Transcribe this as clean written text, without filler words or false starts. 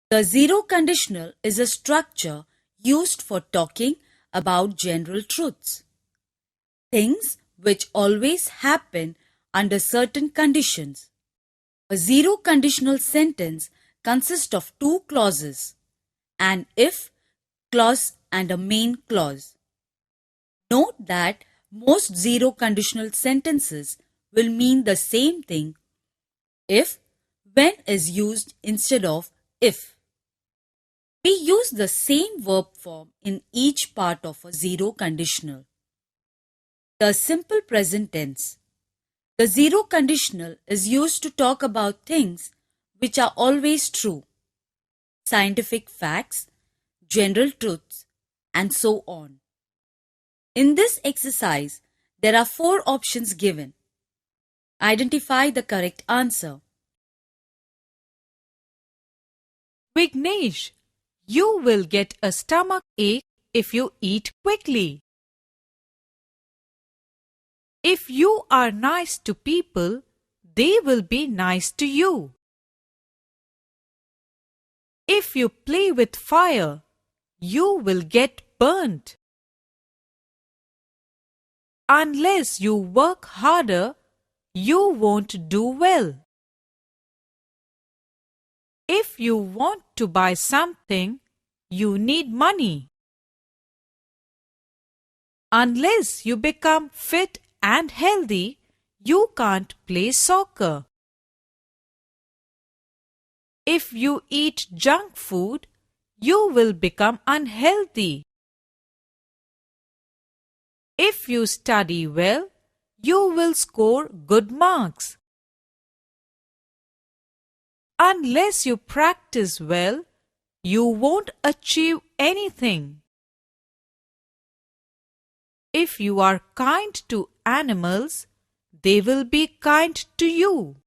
The zero conditional is a structure used for talking about general truths, things which always happen under certain conditions. A zero conditional sentence consists of two clauses, an if clause and a main clause. Note that most zero conditional sentences will mean the same thing if when is used instead of if. We use the same verb form in each part of a zero conditional. The simple present tense. The zero conditional is used to talk about things which are always true, scientific facts, general truths, and so on. In this exercise, there are 4 options given. Identify the correct answer. Vignesh, you will get a stomach ache if you eat quickly. If you are nice to people, they will be nice to you. If you play with fire, you will get burnt. Unless you work harder, you won't do well. If you want to buy something, you need money. Unless you become fit and healthy, you can't play soccer. If you eat junk food, you will become unhealthy. If you study well, you will score good marks. Unless you practice well, you won't achieve anything. If you are kind to animals, they will be kind to you.